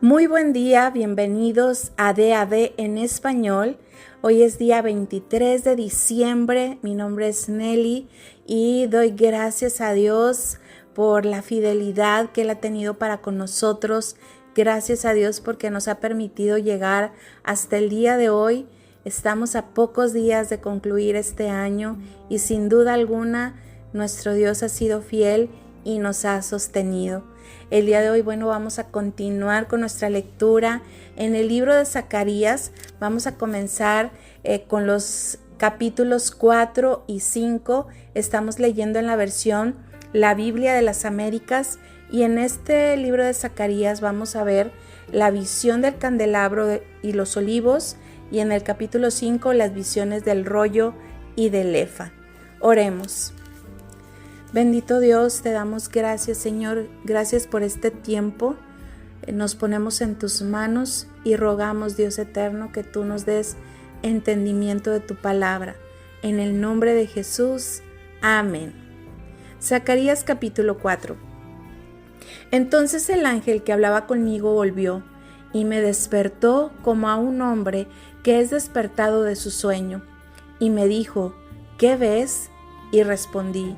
Muy buen día, bienvenidos a DAD en español. Hoy es día 23 de diciembre, mi nombre es Nelly y doy gracias a Dios por la fidelidad que Él ha tenido para con nosotros. Gracias a Dios porque nos ha permitido llegar hasta el día de hoy. Estamos a pocos días de concluir este año y sin duda alguna nuestro Dios ha sido fiel y nos ha sostenido. El día de hoy, vamos a continuar con nuestra lectura en el libro de Zacarías. Vamos a comenzar con los capítulos 4 y 5. Estamos leyendo en la versión La Biblia de las Américas y en este libro de Zacarías vamos a ver la visión del candelabro y los olivos y en el capítulo 5 las visiones del rollo y del efa. Oremos. Bendito Dios, te damos gracias, Señor, gracias por este tiempo. Nos ponemos en tus manos y rogamos, Dios eterno, que tú nos des entendimiento de tu palabra. En el nombre de Jesús, amén. Zacarías capítulo 4. Entonces el ángel que hablaba conmigo volvió y me despertó como a un hombre que es despertado de su sueño. Y me dijo, ¿qué ves? Y respondí,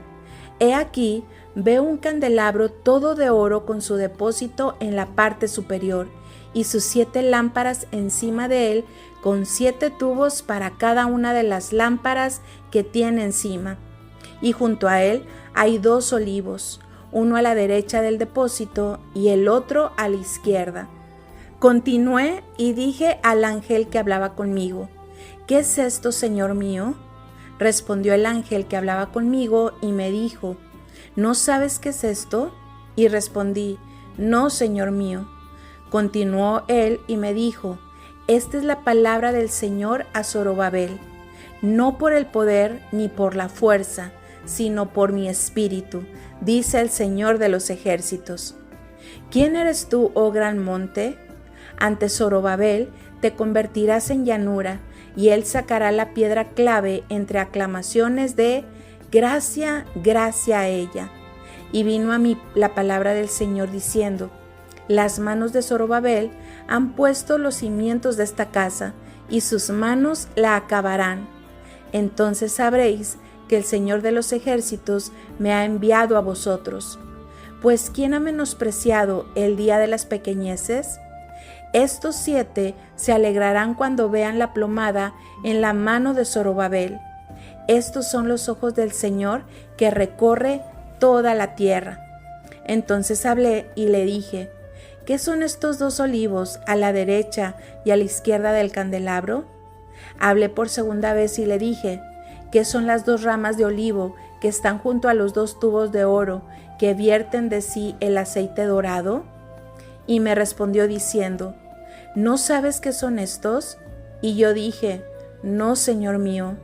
he aquí, veo un candelabro todo de oro con su depósito en la parte superior y sus 7 lámparas encima de él con 7 tubos para cada una de las lámparas que tiene encima. Y junto a él hay 2 olivos, uno a la derecha del depósito y el otro a la izquierda. Continué y dije al ángel que hablaba conmigo, ¿qué es esto, Señor mío? Respondió el ángel que hablaba conmigo y me dijo, ¿no sabes qué es esto? Y respondí, no, Señor mío. Continuó él y me dijo, esta es la palabra del Señor a Zorobabel, no por el poder ni por la fuerza, sino por mi espíritu, dice el Señor de los ejércitos. ¿Quién eres tú, oh gran monte? Ante Zorobabel te convertirás en llanura, y él sacará la piedra clave entre aclamaciones de gracia, gracia a ella. Y vino a mí la palabra del Señor diciendo, las manos de Zorobabel han puesto los cimientos de esta casa, y sus manos la acabarán. Entonces sabréis que el Señor de los ejércitos me ha enviado a vosotros. Pues ¿quién ha menospreciado el día de las pequeñeces? Estos 7 se alegrarán cuando vean la plomada en la mano de Zorobabel. Estos son los ojos del Señor que recorre toda la tierra. Entonces hablé y le dije, ¿qué son estos 2 olivos a la derecha y a la izquierda del candelabro? Hablé por segunda vez y le dije, ¿qué son las 2 ramas de olivo que están junto a los 2 tubos de oro que vierten de sí el aceite dorado? Y me respondió diciendo, ¿no sabes qué son estos? Y yo dije, no, Señor mío.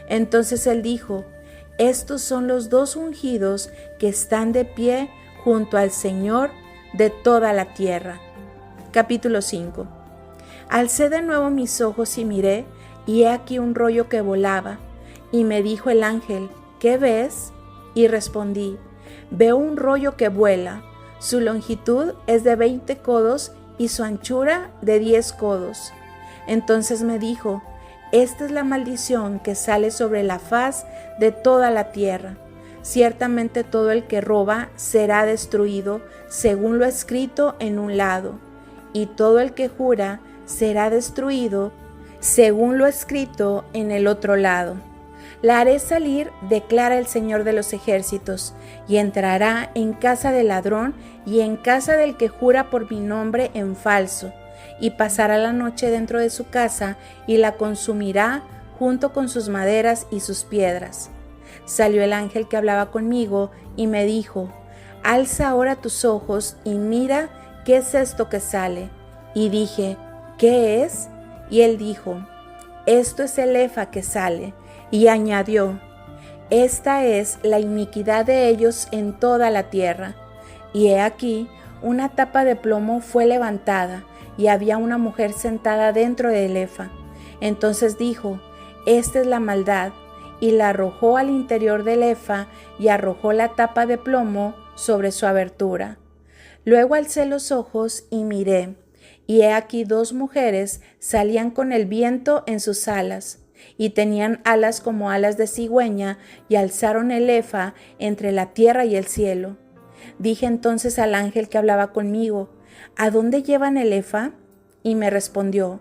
Entonces él dijo, estos son los 2 ungidos que están de pie junto al Señor de toda la tierra. Capítulo 5. Alcé de nuevo mis ojos y miré, y he aquí un rollo que volaba. Y me dijo el ángel, ¿qué ves? Y respondí, veo un rollo que vuela. Su longitud es de 20 codos y su anchura de 10 codos. Entonces me dijo, esta es la maldición que sale sobre la faz de toda la tierra. Ciertamente todo el que roba será destruido, según lo escrito en un lado, y todo el que jura será destruido, según lo escrito en el otro lado. La haré salir, declara el Señor de los ejércitos, y entrará en casa del ladrón y en casa del que jura por mi nombre en falso, y pasará la noche dentro de su casa y la consumirá junto con sus maderas y sus piedras. Salió el ángel que hablaba conmigo y me dijo, alza ahora tus ojos y mira qué es esto que sale. Y dije, ¿qué es? Y él dijo, esto es el efa que sale. Y añadió, esta es la iniquidad de ellos en toda la tierra. Y he aquí, una tapa de plomo fue levantada, y había una mujer sentada dentro del efa. Entonces dijo, esta es la maldad, y la arrojó al interior del efa, y arrojó la tapa de plomo sobre su abertura. Luego alcé los ojos y miré, y he aquí 2 mujeres salían con el viento en sus alas, y tenían alas como alas de cigüeña, y alzaron el epha entre la tierra y el cielo. Dije entonces al ángel que hablaba conmigo: ¿A dónde llevan el epha? Y me respondió: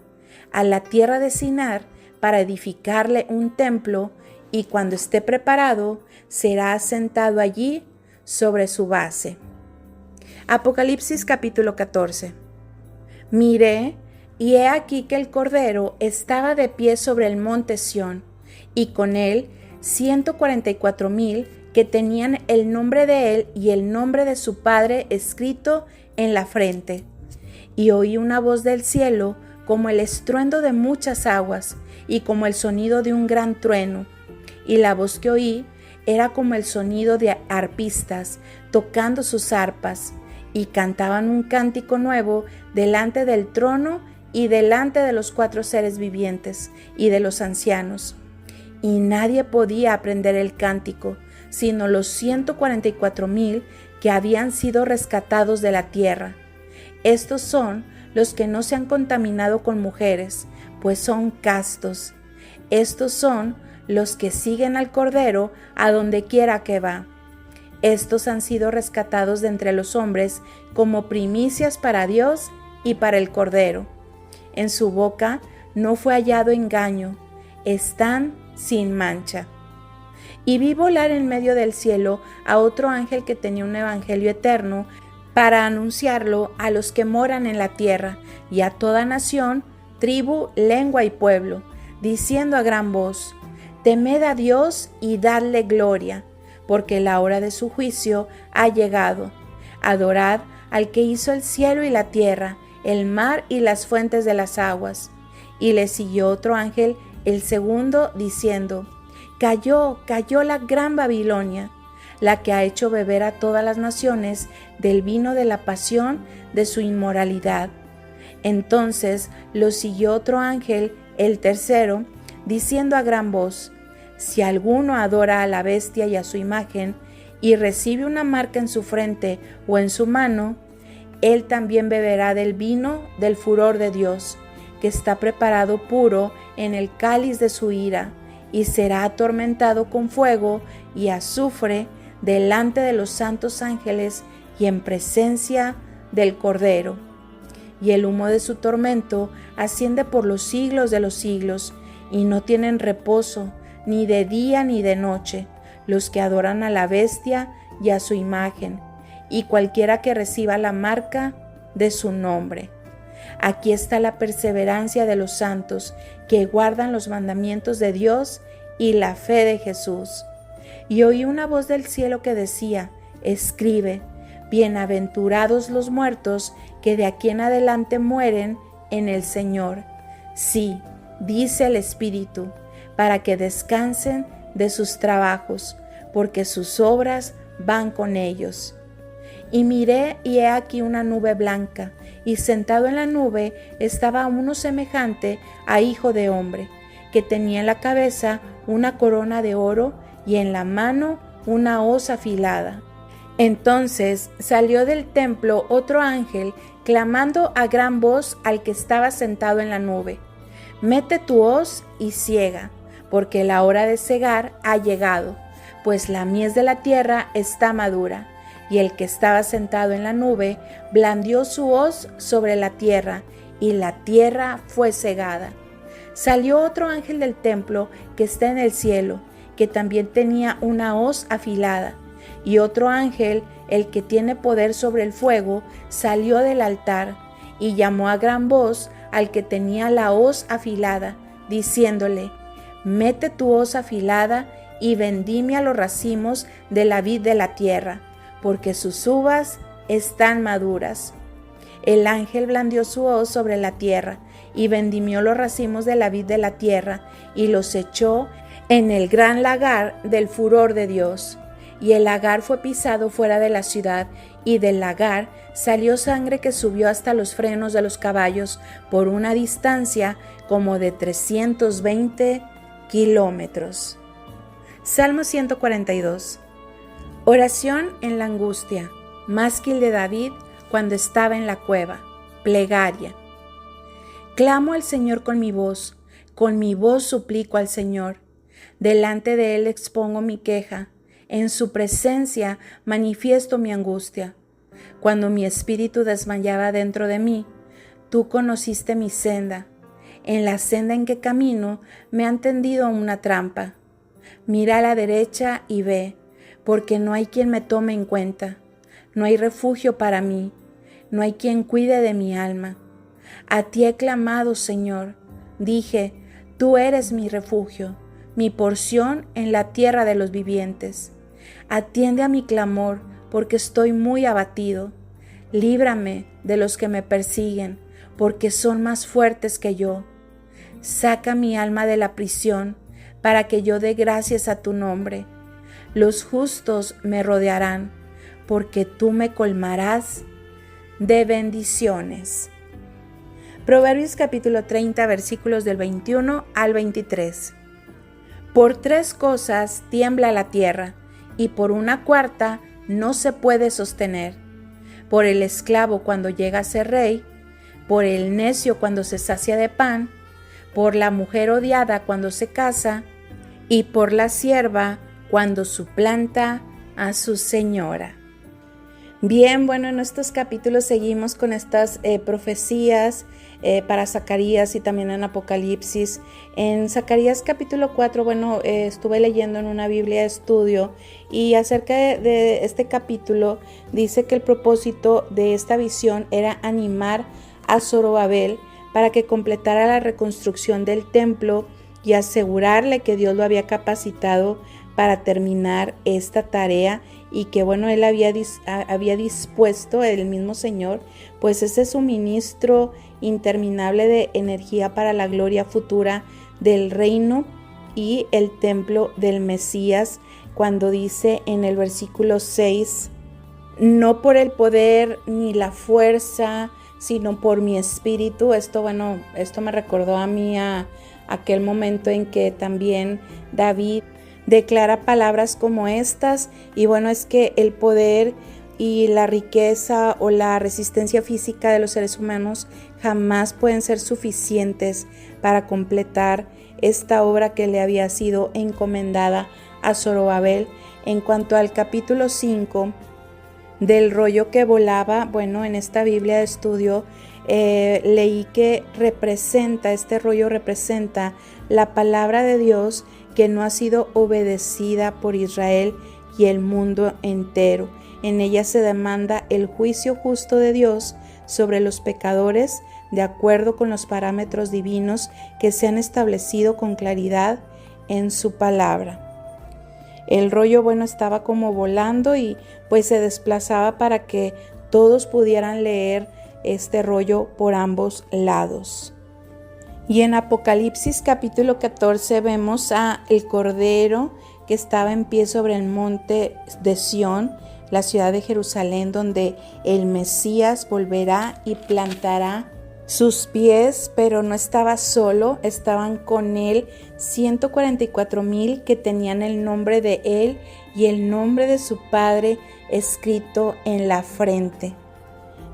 a la tierra de Sinar, para edificarle un templo, y cuando esté preparado, será asentado allí sobre su base. Apocalipsis capítulo 14. Miré, y he aquí que el Cordero estaba de pie sobre el monte Sión, y con él 144,000 que tenían el nombre de él y el nombre de su Padre escrito en la frente. Y oí una voz del cielo como el estruendo de muchas aguas y como el sonido de un gran trueno. Y la voz que oí era como el sonido de arpistas tocando sus arpas, y cantaban un cántico nuevo delante del trono y delante de los 4 seres vivientes y de los ancianos. Y nadie podía aprender el cántico, sino los 144,000 que habían sido rescatados de la tierra. Estos son los que no se han contaminado con mujeres, pues son castos. Estos son los que siguen al Cordero a donde quiera que va. Estos han sido rescatados de entre los hombres como primicias para Dios y para el Cordero. En su boca no fue hallado engaño, están sin mancha. Y vi volar en medio del cielo a otro ángel que tenía un evangelio eterno para anunciarlo a los que moran en la tierra y a toda nación, tribu, lengua y pueblo, diciendo a gran voz: temed a Dios y dadle gloria, porque la hora de su juicio ha llegado. Adorad al que hizo el cielo y la tierra, el mar y las fuentes de las aguas. Y le siguió otro ángel, el segundo, diciendo: cayó la gran Babilonia, la que ha hecho beber a todas las naciones del vino de la pasión de su inmoralidad. Entonces lo siguió otro ángel, el tercero, diciendo a gran voz: si alguno adora a la bestia y a su imagen, y recibe una marca en su frente o en su mano, él también beberá del vino del furor de Dios, que está preparado puro en el cáliz de su ira, y será atormentado con fuego y azufre delante de los santos ángeles y en presencia del Cordero. Y el humo de su tormento asciende por los siglos de los siglos, y no tienen reposo, ni de día ni de noche, los que adoran a la bestia y a su imagen, y cualquiera que reciba la marca de su nombre. Aquí está la perseverancia de los santos, que guardan los mandamientos de Dios y la fe de Jesús. Y oí una voz del cielo que decía: escribe, bienaventurados los muertos que de aquí en adelante mueren en el Señor. Sí, dice el Espíritu, para que descansen de sus trabajos, porque sus obras van con ellos. Y miré, y he aquí una nube blanca, y sentado en la nube estaba uno semejante a hijo de hombre, que tenía en la cabeza una corona de oro y en la mano una hoz afilada. Entonces salió del templo otro ángel, clamando a gran voz al que estaba sentado en la nube: mete tu hoz y ciega, porque la hora de cegar ha llegado, pues la mies de la tierra está madura. Y el que estaba sentado en la nube blandió su hoz sobre la tierra, y la tierra fue cegada. Salió otro ángel del templo que está en el cielo, que también tenía una hoz afilada. Y otro ángel, el que tiene poder sobre el fuego, salió del altar, y llamó a gran voz al que tenía la hoz afilada, diciéndole: mete tu hoz afilada y vendimia los racimos de la vid de la tierra, porque sus uvas están maduras. El ángel blandió su hoz sobre la tierra, y vendimió los racimos de la vid de la tierra, y los echó en el gran lagar del furor de Dios. Y el lagar fue pisado fuera de la ciudad, y del lagar salió sangre que subió hasta los frenos de los caballos por una distancia como de 320 kilómetros. Salmo 142. Oración en la angustia. Másquil de David cuando estaba en la cueva. Plegaria. Clamo al Señor con mi voz suplico al Señor. Delante de Él expongo mi queja, en su presencia manifiesto mi angustia. Cuando mi espíritu desmayaba dentro de mí, tú conociste mi senda. En la senda en que camino me han tendido una trampa. Mira a la derecha y ve, porque no hay quien me tome en cuenta. No hay refugio para mí, no hay quien cuide de mi alma. A ti he clamado, Señor. Dije, tú eres mi refugio, mi porción en la tierra de los vivientes. Atiende a mi clamor, porque estoy muy abatido. Líbrame de los que me persiguen, porque son más fuertes que yo. Saca mi alma de la prisión, para que yo dé gracias a tu nombre. Los justos me rodearán, porque tú me colmarás de bendiciones. Proverbios capítulo 30, versículos del 21 al 23. Por 3 cosas tiembla la tierra, y por una cuarta no se puede sostener. Por el esclavo cuando llega a ser rey, por el necio cuando se sacia de pan, por la mujer odiada cuando se casa, y por la sierva cuando suplanta a su señora. Bien, bueno, en estos capítulos seguimos con estas profecías para Zacarías y también en Apocalipsis. En Zacarías capítulo 4, estuve leyendo en una Biblia de estudio y acerca de este capítulo dice que el propósito de esta visión era animar a Zorobabel para que completara la reconstrucción del templo y asegurarle que Dios lo había capacitado para terminar esta tarea y que él había dispuesto, el mismo Señor, pues ese suministro interminable de energía para la gloria futura del reino y el templo del Mesías, cuando dice en el versículo 6, no por el poder ni la fuerza, sino por mi espíritu. Esto me recordó a mí a aquel momento en que también David declara palabras como estas, y es que el poder y la riqueza o la resistencia física de los seres humanos jamás pueden ser suficientes para completar esta obra que le había sido encomendada a Zorobabel. En cuanto al capítulo 5 del rollo que volaba, en esta Biblia de estudio leí que este rollo representa la palabra de Dios que no ha sido obedecida por Israel y el mundo entero. En ella se demanda el juicio justo de Dios sobre los pecadores de acuerdo con los parámetros divinos que se han establecido con claridad en su palabra. El rollo, estaba como volando y se desplazaba para que todos pudieran leer este rollo por ambos lados. Y en Apocalipsis capítulo 14 vemos a el Cordero que estaba en pie sobre el monte de Sión, la ciudad de Jerusalén, donde el Mesías volverá y plantará sus pies, pero no estaba solo, estaban con él 144,000 que tenían el nombre de él y el nombre de su Padre escrito en la frente.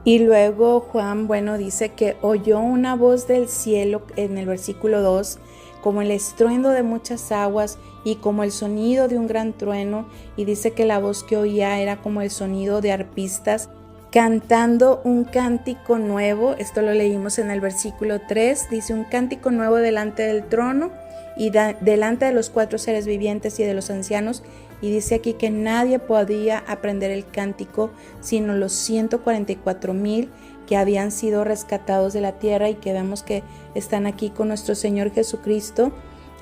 Y luego Juan, dice que oyó una voz del cielo en el versículo 2, como el estruendo de muchas aguas y como el sonido de un gran trueno, y dice que la voz que oía era como el sonido de arpistas cantando un cántico nuevo. Esto lo leímos en el versículo 3, dice un cántico nuevo delante del trono y delante de los 4 seres vivientes y de los ancianos. Y dice aquí que nadie podía aprender el cántico sino los 144,000 que habían sido rescatados de la tierra y que vemos que están aquí con nuestro Señor Jesucristo.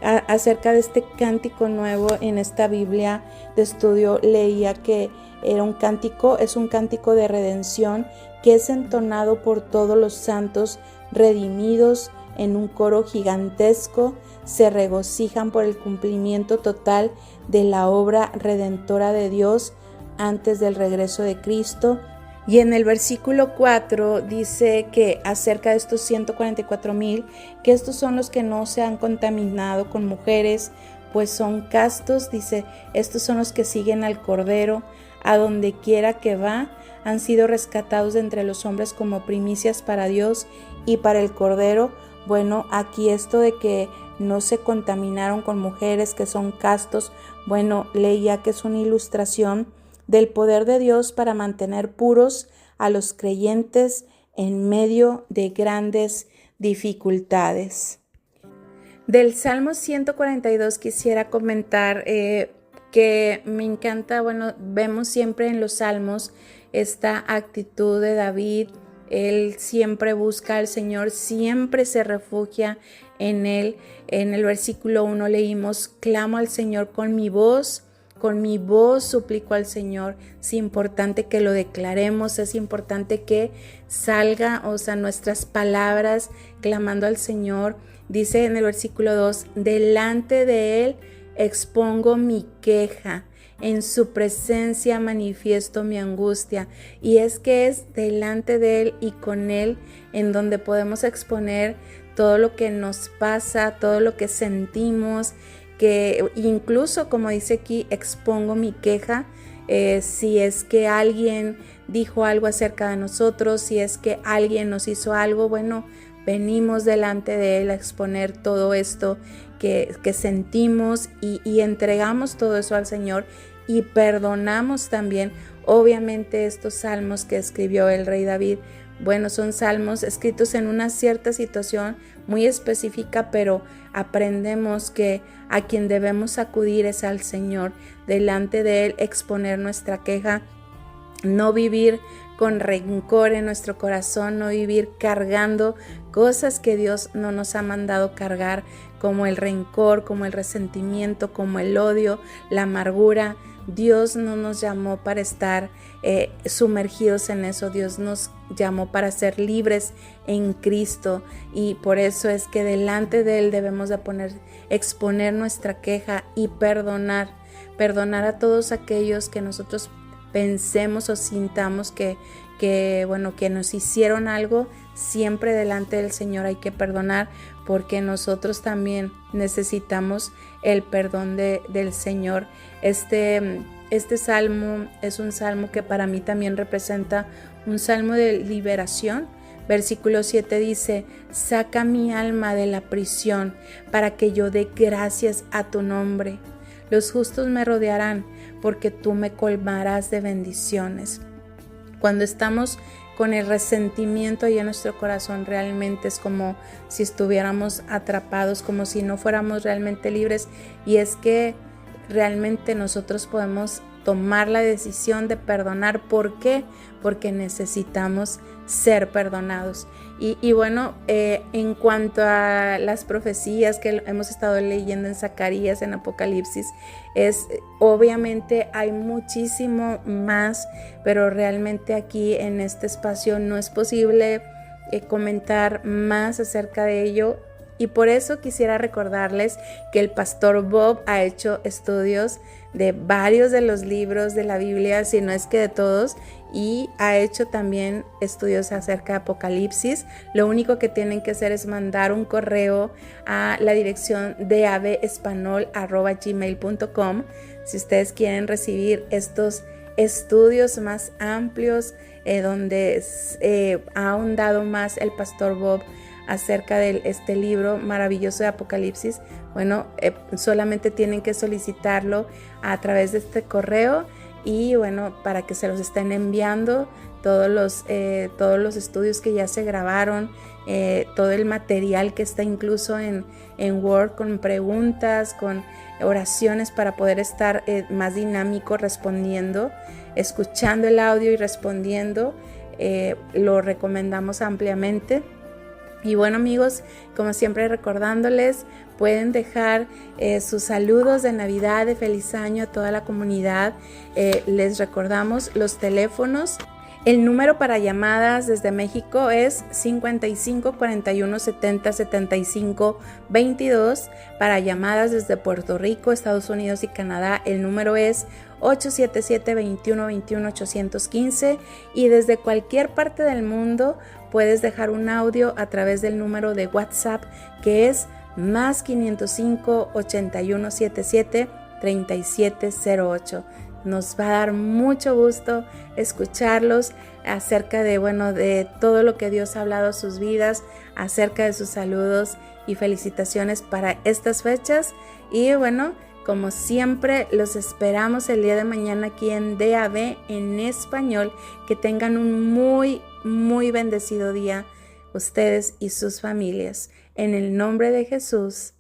Acerca de este cántico nuevo en esta Biblia de estudio leía que es un cántico de redención que es entonado por todos los santos redimidos en un coro gigantesco. Se regocijan por el cumplimiento total de la obra redentora de Dios antes del regreso de Cristo. Y en el versículo 4 dice que acerca de estos 144,000, que estos son los que no se han contaminado con mujeres, pues son castos. Dice, estos son los que siguen al Cordero, a donde quiera que va, han sido rescatados de entre los hombres como primicias para Dios y para el Cordero, Bueno, aquí esto de que no se contaminaron con mujeres que son castos, bueno, leía que es una ilustración del poder de Dios para mantener puros a los creyentes en medio de grandes dificultades. Del Salmo 142 quisiera comentar que me encanta, bueno, vemos siempre en los Salmos esta actitud de David. Él siempre busca al Señor, siempre se refugia en Él. En el versículo 1 leímos: clamo al Señor con mi voz suplico al Señor. Es importante que lo declaremos, es importante que salga, nuestras palabras clamando al Señor. Dice en el versículo 2, delante de Él expongo mi queja, en su presencia manifiesto mi angustia. Y es que es delante de Él y con Él en donde podemos exponer todo lo que nos pasa, todo lo que sentimos, que incluso, como dice aquí, expongo mi queja. Si es que alguien dijo algo acerca de nosotros, si es que alguien nos hizo algo, bueno, venimos delante de Él a exponer todo esto que sentimos y entregamos todo eso al Señor y perdonamos también. Obviamente estos salmos que escribió el rey David, bueno, son salmos escritos en una cierta situación muy específica, pero aprendemos que a quien debemos acudir es al Señor, delante de Él exponer nuestra queja, no vivir con rencor en nuestro corazón, no vivir cargando cosas que Dios no nos ha mandado cargar, como el rencor, como el resentimiento, como el odio, la amargura. Dios no nos llamó para estar sumergidos en eso. Dios nos llamó para ser libres en Cristo, y por eso es que delante de Él debemos de exponer nuestra queja y perdonar a todos aquellos que nosotros pensemos o sintamos que nos hicieron algo. Siempre delante del Señor hay que perdonar, porque nosotros también necesitamos el perdón del Señor. Este salmo es un salmo que para mí también representa un salmo de liberación. Versículo 7 dice: saca mi alma de la prisión para que yo dé gracias a tu nombre. Los justos me rodearán porque tú me colmarás de bendiciones. Cuando estamos con el resentimiento ahí en nuestro corazón, realmente es como si estuviéramos atrapados, como si no fuéramos realmente libres. Y es que realmente nosotros podemos tomar la decisión de perdonar. ¿Por qué? Porque necesitamos ser perdonados. Y bueno, en cuanto a las profecías que hemos estado leyendo en Zacarías, en Apocalipsis, obviamente hay muchísimo más, pero realmente aquí en este espacio no es posible comentar más acerca de ello. Y por eso quisiera recordarles que el pastor Bob ha hecho estudios de varios de los libros de la Biblia, si no es que de todos, y ha hecho también estudios acerca de Apocalipsis. Lo único que tienen que hacer es mandar un correo a la dirección davespanol@gmail.com si ustedes quieren recibir estos estudios más amplios, donde ha ahondado más el pastor Bob acerca de este libro maravilloso de Apocalipsis. Bueno, solamente tienen que solicitarlo a través de este correo, y bueno, para que se los estén enviando todos los estudios que ya se grabaron, todo el material que está incluso en Word, con preguntas, con oraciones para poder estar más dinámico respondiendo, escuchando el audio y respondiendo. Lo recomendamos ampliamente. Y bueno, amigos, como siempre recordándoles, pueden dejar sus saludos de Navidad, de feliz año a toda la comunidad. Les recordamos los teléfonos. El número para llamadas desde México es 55 41 70 75 22. Para llamadas desde Puerto Rico, Estados Unidos y Canadá, el número es 877-2121-815. Y desde cualquier parte del mundo puedes dejar un audio a través del número de WhatsApp, que es más 505 8177 3708. Nos va a dar mucho gusto escucharlos. acerca de, bueno, de todo lo que Dios ha hablado a sus vidas, acerca de sus saludos y felicitaciones para estas fechas. Y bueno, como siempre, los esperamos el día de mañana aquí en DAB en español. Que tengan un muy, muy bendecido día ustedes y sus familias. En el nombre de Jesús.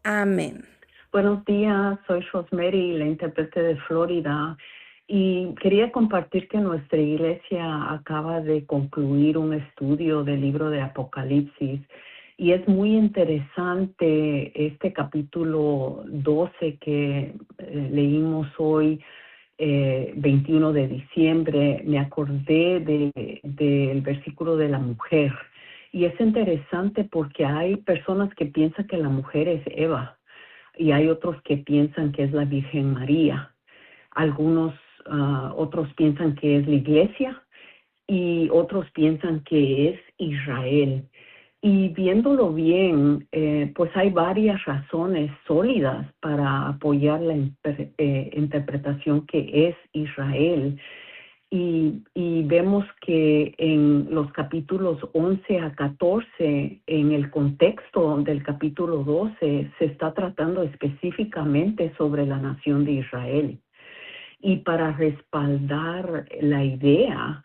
Amén. Buenos días, soy Rosemary, la intérprete de Florida, y quería compartir que nuestra iglesia acaba de concluir un estudio del libro de Apocalipsis, y es muy interesante este capítulo 12 que leímos hoy, 21 de diciembre. Me acordé del versículo de la mujer, y es interesante porque hay personas que piensan que la mujer es Eva, y hay otros que piensan que es la Virgen María. Algunos otros piensan que es la iglesia y otros piensan que es Israel. Y viéndolo bien, pues hay varias razones sólidas para apoyar la interpretación que es Israel. Y vemos que en los capítulos 11 a 14, en el contexto del capítulo 12, se está tratando específicamente sobre la nación de Israel. Y para respaldar la idea,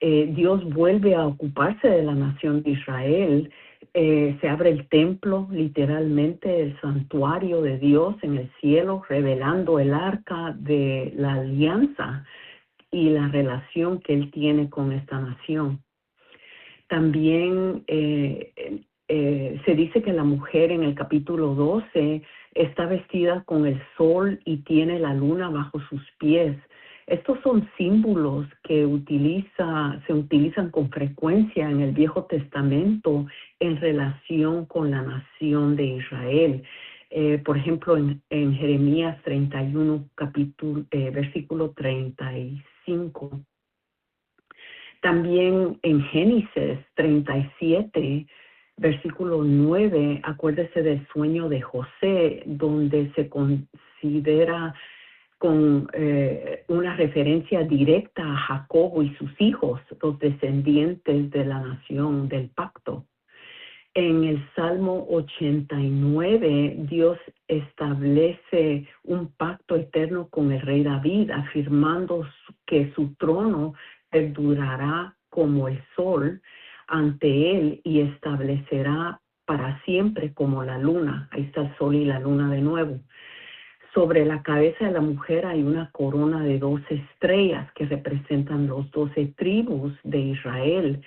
Dios vuelve a ocuparse de la nación de Israel. Se abre el templo, literalmente el santuario de Dios en el cielo, revelando el arca de la alianza y la relación que Él tiene con esta nación. También se dice que la mujer en el capítulo 12 está vestida con el sol y tiene la luna bajo sus pies. Estos son símbolos que se utilizan con frecuencia en el Viejo Testamento en relación con la nación de Israel. Por ejemplo, en Jeremías 31, versículo 35. También en Génesis 37, versículo 9, acuérdese del sueño de José, donde se considera con una referencia directa a Jacobo y sus hijos, los descendientes de la nación del pacto. En el Salmo 89, Dios establece un pacto eterno con el rey David, afirmando que su trono perdurará como el sol ante él y establecerá para siempre como la luna. Ahí está el sol y la luna de nuevo. Sobre la cabeza de la mujer hay una corona de 12 estrellas que representan los 12 tribus de Israel.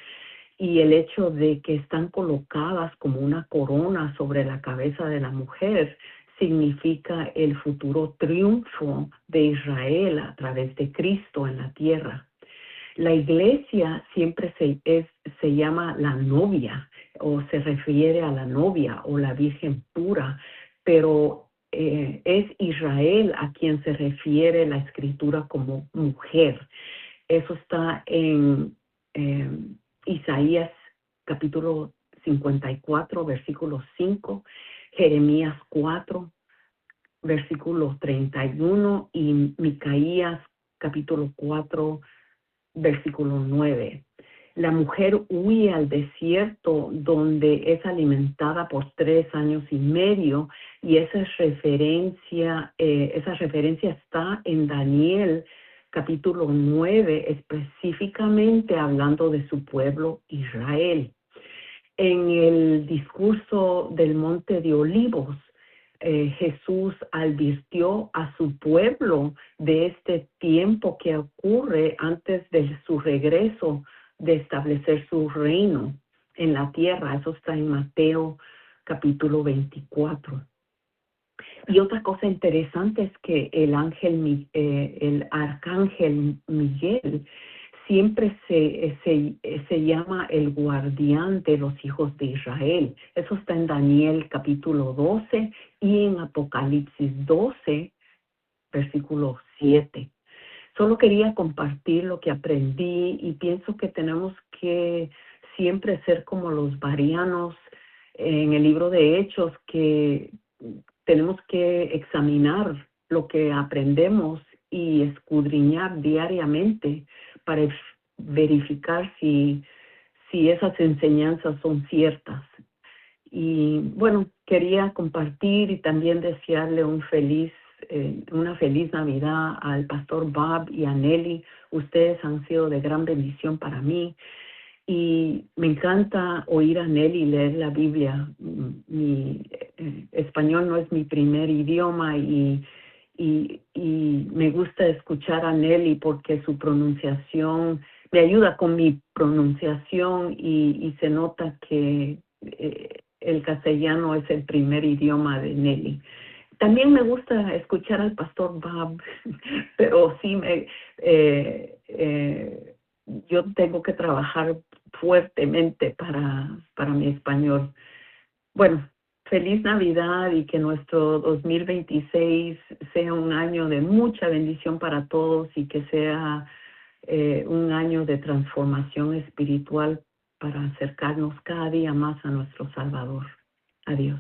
Y el hecho de que están colocadas como una corona sobre la cabeza de la mujer significa el futuro triunfo de Israel a través de Cristo en la tierra. La iglesia siempre se llama la novia, o se refiere a la novia o la Virgen pura, pero es Israel a quien se refiere la escritura como mujer. Eso está en Isaías capítulo 54, versículo 5, Jeremías 4, versículo 31 y Micaías capítulo 4, versículo 9. La mujer huye al desierto donde es alimentada por 3 años y medio, y esa referencia está en Daniel capítulo 9, específicamente hablando de su pueblo Israel. En el discurso del Monte de Olivos, Jesús advirtió a su pueblo de este tiempo que ocurre antes de su regreso, de establecer su reino en la tierra. Eso está en Mateo capítulo 24. Y otra cosa interesante es que el arcángel Miguel siempre se llama el guardián de los hijos de Israel. Eso está en Daniel capítulo 12 y en Apocalipsis 12, versículo 7. Solo quería compartir lo que aprendí y pienso que tenemos que siempre ser como los bereanos en el libro de Hechos, que tenemos que examinar lo que aprendemos y escudriñar diariamente para verificar si esas enseñanzas son ciertas. Y bueno, quería compartir y también desearle una feliz Navidad al pastor Bob y a Nelly. Ustedes han sido de gran bendición para mí. Y me encanta oír a Nelly leer la Biblia. Mi español no es mi primer idioma y me gusta escuchar a Nelly porque su pronunciación me ayuda con mi pronunciación y se nota que el castellano es el primer idioma de Nelly. También me gusta escuchar al pastor Bob, pero sí yo tengo que trabajar fuertemente para mi español. Bueno, feliz Navidad y que nuestro 2026 sea un año de mucha bendición para todos y que sea un año de transformación espiritual para acercarnos cada día más a nuestro Salvador. Adiós.